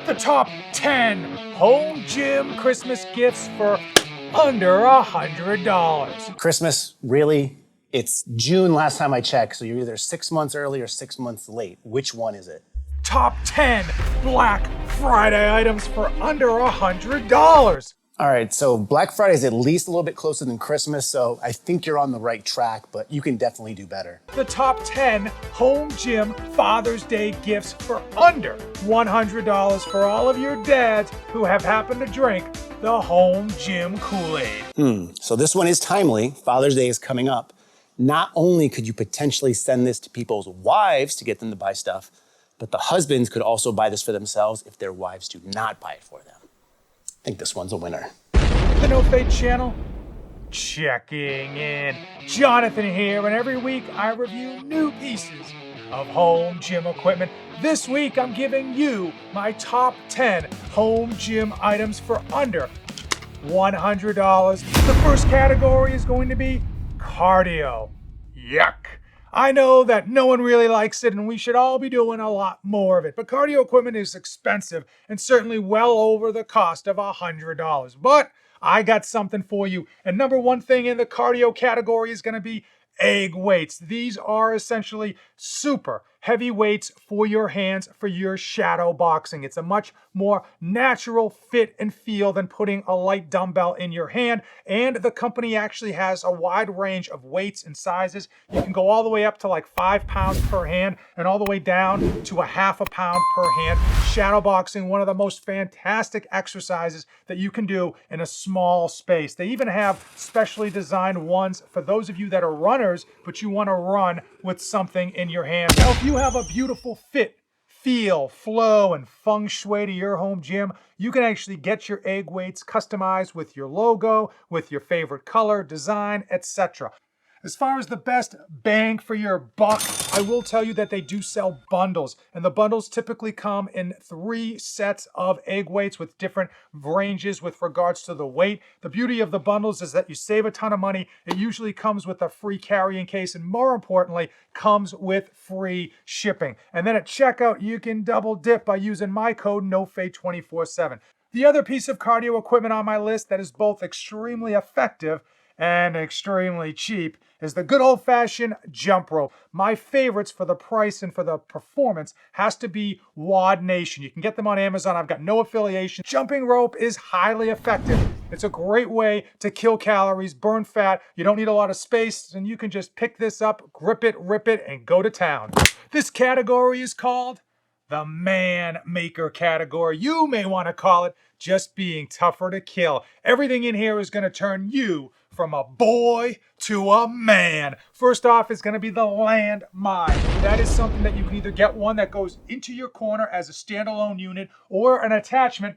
the top 10 home gym Christmas gifts for under $100. Christmas, really? It's June last time I checked, so you're either 6 months early or 6 months late. Which one is it? Top 10 Black Friday items for under $100. All right, so Black Friday is at least a little bit closer than Christmas, so I think you're on the right track, but you can definitely do better. The top 10 home gym Father's Day gifts for under $100 for all of your dads who have happened to drink the home gym Kool-Aid. So this one is timely. Father's Day is coming up. Not only could you potentially send this to people's wives to get them to buy stuff, but the husbands could also buy this for themselves if their wives do not buy it for them. I think this one's a winner. The No Fade channel, checking in. Jonathan here, and every week I review new pieces of home gym equipment. This week I'm giving you my top 10 home gym items for under $100. The first category is going to be cardio. Yuck. I know that no one really likes it and we should all be doing a lot more of it, but cardio equipment is expensive and certainly well over the cost of $100. But I got something for you. And number one thing in the cardio category is going to be egg weights. These are essentially super heavy weights for your hands for your shadow boxing. It's a much more natural fit and feel than putting a light dumbbell in your hand. And the company actually has a wide range of weights and sizes. You can go all the way up to like 5 pounds per hand and all the way down to a half a pound per hand. Shadow boxing, one of the most fantastic exercises that you can do in a small space. They even have specially designed ones for those of you that are runners, but you want to run with something in your hand. Now, if you have a beautiful fit, feel, flow, and feng shui to your home gym, you can actually get your egg weights customized with your logo, with your favorite color, design, etc. As far as the best bang for your buck, I will tell you that they do sell bundles, and the bundles typically come in 3 sets of egg weights with different ranges with regards to the weight. The beauty of the bundles is that you save a ton of money. It usually comes with a free carrying case, and more importantly, comes with free shipping. And then at checkout, you can double dip by using my code NOFADE247. The other piece of cardio equipment on my list that is both extremely effective and extremely cheap is the good old-fashioned jump rope. My favorites for the price and for the performance has to be WOD Nation. You can get them on Amazon. I've got no affiliation. Jumping rope is highly effective. It's a great way to kill calories, burn fat. You don't need a lot of space, and you can just pick this up, grip it, rip it, and go to town. This category is called the man maker category. You may want to call it just being tougher to kill. Everything in here is going to turn you from a boy to a man. First off is going to be the land mine. That is something that you can either get one that goes into your corner as a standalone unit or an attachment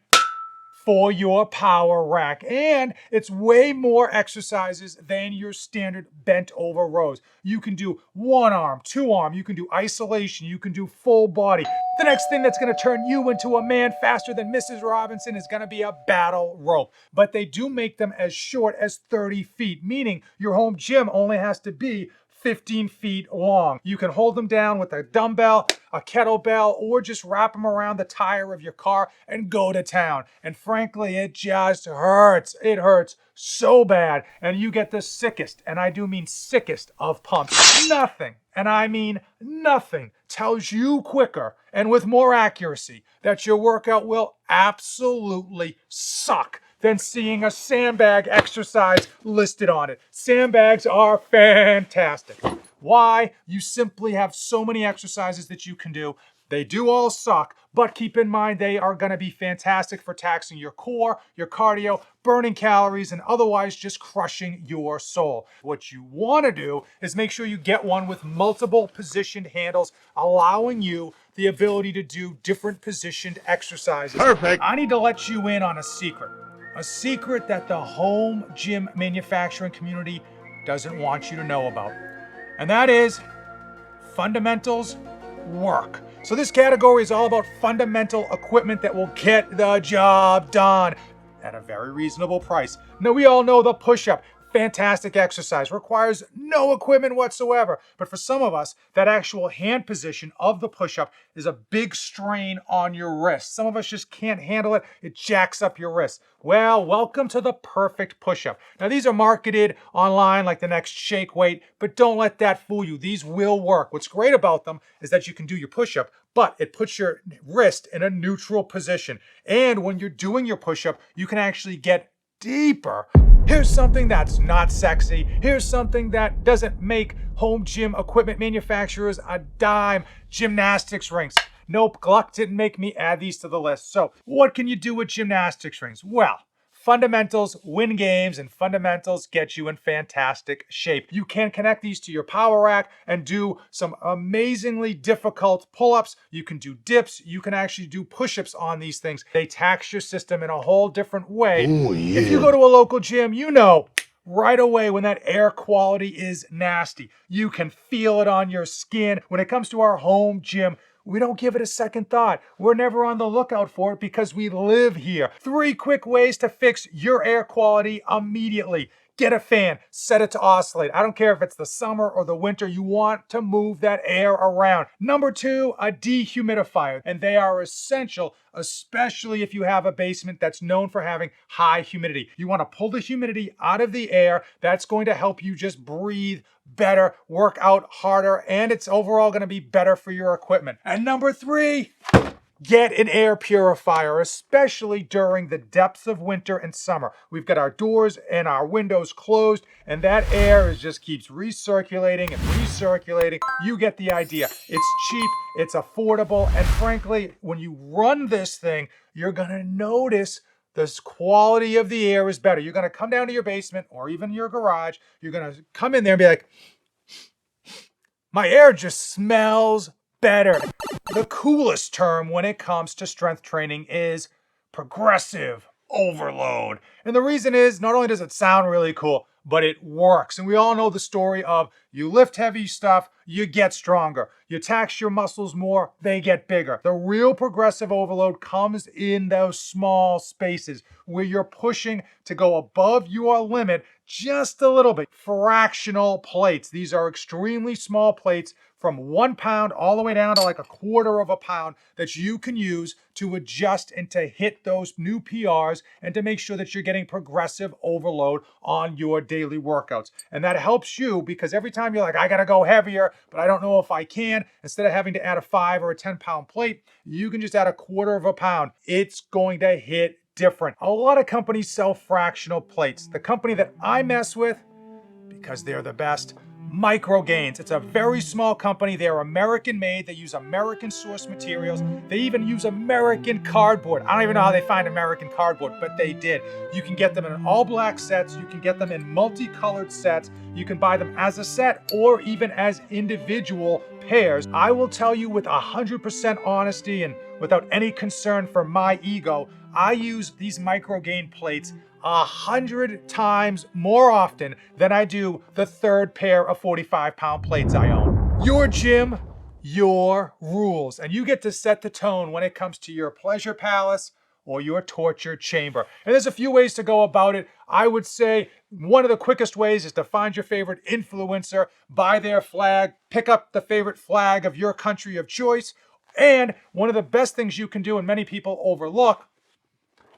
for your power rack. And it's way more exercises than your standard bent over rows. You can do 1 arm, 2 arm, you can do isolation, you can do full body. The next thing that's going to turn you into a man faster than Mrs. Robinson is going to be a battle rope. But they do make them as short as 30 feet, meaning your home gym only has to be 15 feet long. You can hold them down with a dumbbell, a kettlebell, or just wrap them around the tire of your car and go to town. And frankly, it just hurts. It hurts so bad. And you get the sickest, and I do mean sickest of pumps. Nothing, and I mean nothing, tells you quicker and with more accuracy that your workout will absolutely suck than seeing a sandbag exercise listed on it. Sandbags are fantastic. Why? You simply have so many exercises that you can do. They do all suck, but keep in mind they are going to be fantastic for taxing your core, your cardio, burning calories, and otherwise just crushing your soul. What you want to do is make sure you get one with multiple positioned handles, allowing you the ability to do different positioned exercises. Perfect. I need to let you in on a secret. A secret that the home gym manufacturing community doesn't want you to know about. And that is fundamentals work. So this category is all about fundamental equipment that will get the job done at a very reasonable price. Now we all know the push-up, Fantastic exercise, requires no equipment whatsoever. But for some of us, that actual hand position of the push-up is a big strain on your wrist. Some of us just can't handle it. It jacks up your wrist. Well, welcome to the perfect push-up. Now, these are marketed online like the next shake weight, but don't let that fool you. These will work. What's great about them is that you can do your push-up, but it puts your wrist in a neutral position. And when you're doing your push-up, you can actually get deeper. Here's something that's not sexy. Here's something that doesn't make home gym equipment manufacturers a dime. Gymnastics rings. Nope, Gluck didn't make me add these to the list. So what can you do with gymnastics rings? Well, fundamentals win games, and fundamentals get you in fantastic shape. You can connect these to your power rack and do some amazingly difficult pull-ups. You can do dips. You can actually do push-ups on these things. They tax your system in a whole different way. Oh, yeah. If you go to a local gym, you know right away when that air quality is nasty. You can feel it on your skin. When it comes to our home gym, we don't give it a second thought. We're never on the lookout for it because we live here. 3 quick ways to fix your air quality immediately. Get a fan, set it to oscillate. I don't care if it's the summer or the winter, you want to move that air around. Number 2, a dehumidifier. And they are essential, especially if you have a basement that's known for having high humidity. You want to pull the humidity out of the air. That's going to help you just breathe better, work out harder, and it's overall going to be better for your equipment. And number 3, get an air purifier, especially during the depths of winter and summer. We've got our doors and our windows closed, and that air just keeps recirculating and recirculating. You get the idea. It's cheap, it's affordable, and frankly, when you run this thing, you're gonna notice the quality of the air is better. You're gonna come down to your basement or even your garage, you're gonna come in there and be like, my air just smells better. The coolest term when it comes to strength training is progressive overload. And the reason is, not only does it sound really cool, but it works. And we all know the story of you lift heavy stuff, you get stronger. You tax your muscles more, they get bigger. The real progressive overload comes in those small spaces where you're pushing to go above your limit just a little bit. Fractional plates. These are extremely small plates from 1 pound all the way down to like a quarter of a pound that you can use to adjust and to hit those new PRs and to make sure that you're getting progressive overload on your daily workouts. And that helps you because every time you're like, I gotta go heavier, but I don't know if I can, instead of having to add a 5 or a 10 pound plate, you can just add a quarter of a pound. It's going to hit different. A lot of companies sell fractional plates. The company that I mess with, because they're the best, Micro Gains. It's a very small company. They're American made. They use American source materials. They even use American cardboard. I don't even know how they find American cardboard, but they did. You can get them in all black sets. You can get them in multicolored sets. You can buy them as a set or even as individual pairs. I will tell you with 100% honesty and without any concern for my ego, I use these Micro Gain plates 100 times more often than I do the third pair of 45-pound plates I own. Your gym, your rules, and you get to set the tone when it comes to your pleasure palace or your torture chamber. And there's a few ways to go about it. I would say one of the quickest ways is to find your favorite influencer, buy their flag, pick up the favorite flag of your country of choice. And one of the best things you can do, and many people overlook,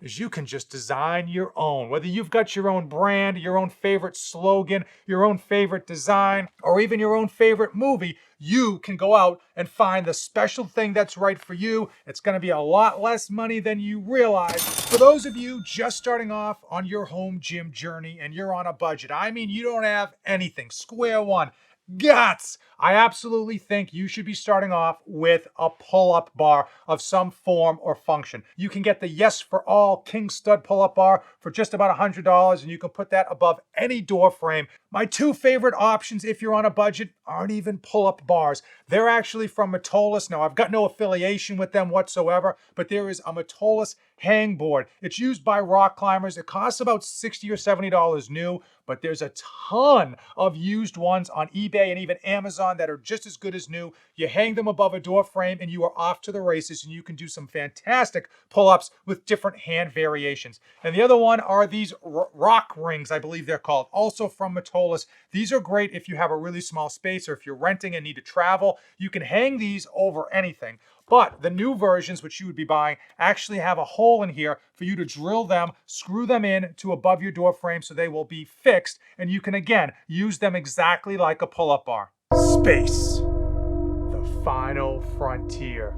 is you can just design your own. Whether you've got your own brand, your own favorite slogan, your own favorite design, or even your own favorite movie, you can go out and find the special thing that's right for you. It's gonna be a lot less money than you realize. For those of you just starting off on your home gym journey and you're on a budget, I mean, you don't have anything, square one, guts. I absolutely think you should be starting off with a pull-up bar of some form or function. You can get the Yes for All King Stud pull-up bar for just about $100, and you can put that above any door frame. My 2 favorite options if you're on a budget aren't even pull-up bars. They're actually from Matolis. Now, I've got no affiliation with them whatsoever, but there is a Matolis hangboard. It's used by rock climbers. It costs about $60 or $70 new, but there's a ton of used ones on eBay eBay and even Amazon that are just as good as new. You hang them above a door frame and you are off to the races, and you can do some fantastic pull-ups with different hand variations. And the other one are these rock rings, I believe they're called, also from Matolas. These are great if you have a really small space or if you're renting and need to travel. You can hang these over anything. But the new versions, which you would be buying, actually have a hole in here for you to drill them, screw them in to above your door frame so they will be fixed, and you can, again, use them exactly like a pull-up bar. Space, the final frontier.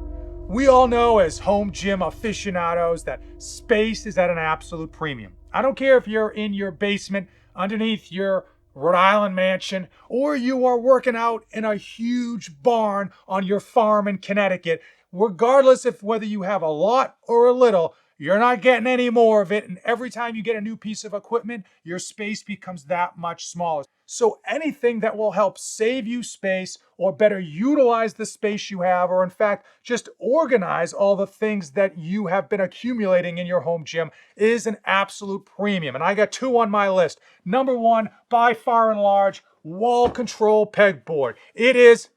We all know as home gym aficionados that space is at an absolute premium. I don't care if you're in your basement, underneath your Rhode Island mansion, or you are working out in a huge barn on your farm in Connecticut. Regardless of whether you have a lot or a little, you're not getting any more of it. And every time you get a new piece of equipment, your space becomes that much smaller. So anything that will help save you space or better utilize the space you have, or in fact, just organize all the things that you have been accumulating in your home gym is an absolute premium. And I got two on my list. Number one, by far and large, wall control pegboard. It is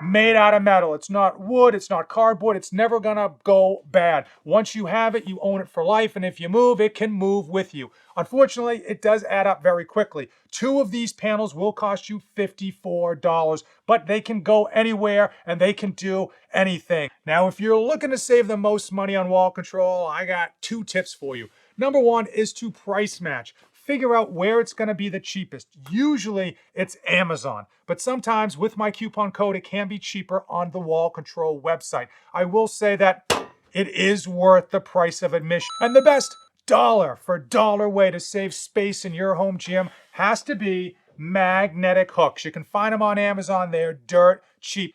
made out of metal. It's not wood, it's not cardboard, it's never gonna go bad. Once you have it, you own it for life, and if you move, it can move with you. Unfortunately, it does add up very quickly. Two of these panels will cost you $54, but they can go anywhere and they can do anything. Now, if you're looking to save the most money on wall control, I got two tips for you. Number one is to price match. Figure out where it's going to be the cheapest. Usually it's Amazon, but sometimes with my coupon code, it can be cheaper on the Wall Control website. I will say that it is worth the price of admission. And the best dollar for dollar way to save space in your home gym has to be magnetic hooks. You can find them on Amazon. They're dirt cheap,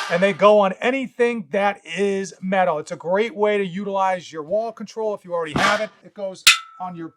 and they go on anything that is metal. It's a great way to utilize your wall control if you already have it. It goes on your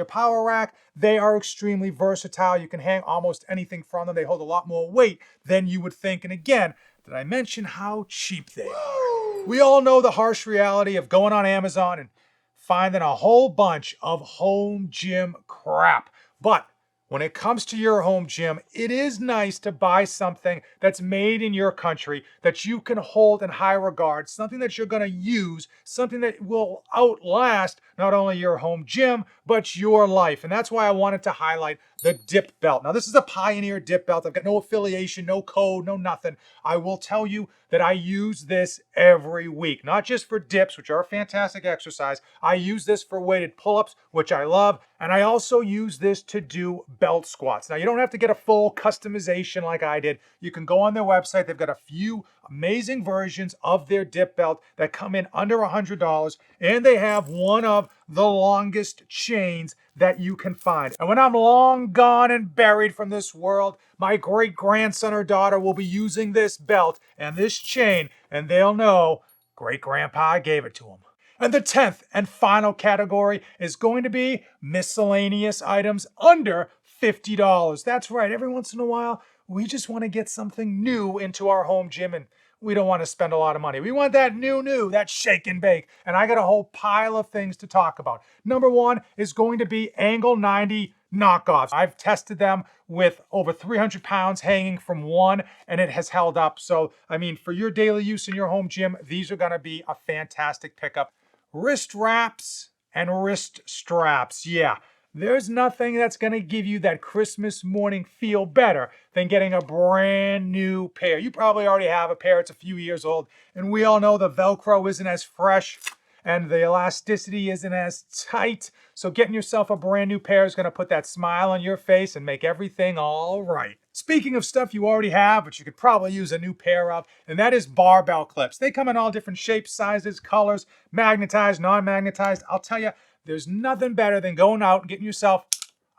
power rack. They are extremely versatile. You can hang almost anything from them. They hold a lot more weight than you would think. And again, did I mention how cheap they are? We all know the harsh reality of going on Amazon and finding a whole bunch of home gym crap. But when it comes to your home gym, it is nice to buy something that's made in your country that you can hold in high regard, something that you're going to use, something that will outlast not only your home gym, but your life. And that's why I wanted to highlight the dip belt. Now, this is a Pioneer dip belt. I've got no affiliation, no code, no nothing. I will tell you that I use this every week, not just for dips, which are a fantastic exercise. I use this for weighted pull-ups, which I love. And I also use this to do belt squats. Now, you don't have to get a full customization like I did. You can go on their website. They've got a few amazing versions of their dip belt that come in under $100. And they have one of the longest chains that you can find. And when I'm long gone and buried from this world, my great-grandson or daughter will be using this belt and this chain, and they'll know great-grandpa gave it to him. And the 10th and final category is going to be miscellaneous items under $50. That's right, every once in a while, we just want to get something new into our home gym, and we don't want to spend a lot of money. We want that new, that shake and bake. And I got a whole pile of things to talk about. Number one is going to be Angle 90 knockoffs. I've tested them with over 300 pounds hanging from one, and it has held up. So, I mean, for your daily use in your home gym, these are going to be a fantastic pickup. Wrist wraps and wrist straps. Yeah, there's nothing that's going to give you that Christmas morning feel better than getting a brand new pair. You probably already have a pair. It's a few years old. And we all know the Velcro isn't as fresh and the elasticity isn't as tight. So getting yourself a brand new pair is going to put that smile on your face and make everything all right. Speaking of stuff you already have, but you could probably use a new pair of, and that is barbell clips. They come in all different shapes, sizes, colors, magnetized, non-magnetized. I'll tell you, there's nothing better than going out and getting yourself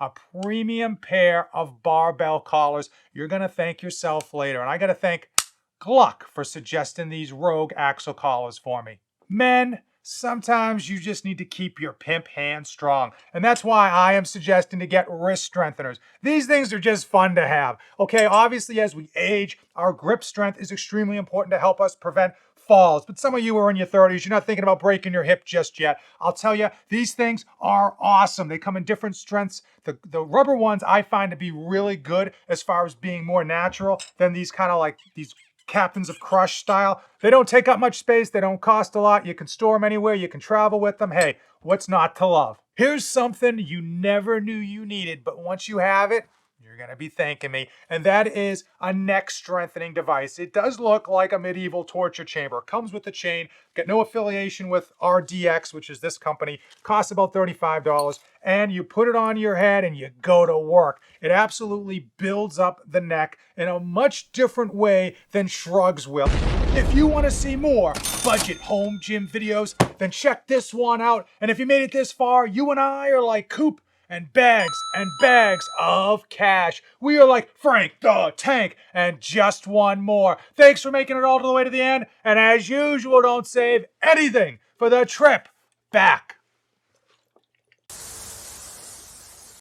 a premium pair of barbell collars. You're going to thank yourself later. And I got to thank Gluck for suggesting these Rogue axle collars for me. Men, sometimes you just need to keep your pimp hand strong. And that's why I am suggesting to get wrist strengtheners. These things are just fun to have. Okay, obviously as we age, our grip strength is extremely important to help us prevent falls, but some of you are in your 30s. You're not thinking about breaking your hip just yet. I'll tell you, these things are awesome. They come in different strengths. The rubber ones I find to be really good as far as being more natural than these kind of like these Captains of Crush style. They don't take up much space. They don't cost a lot. You can store them anywhere. You can travel with them. Hey, what's not to love? Here's something you never knew you needed, but once you have it, you're going to be thanking me. And that is a neck strengthening device. It does look like a medieval torture chamber. It comes with the chain. Got no affiliation with RDX, which is this company. Costs about $35. And you put it on your head and you go to work. It absolutely builds up the neck in a much different way than shrugs will. If you want to see more budget home gym videos, then check this one out. And if you made it this far, you and I are like Coop and bags of cash. We are like Frank the Tank and just one more. Thanks for making it all the way to the end. And as usual, don't save anything for the trip back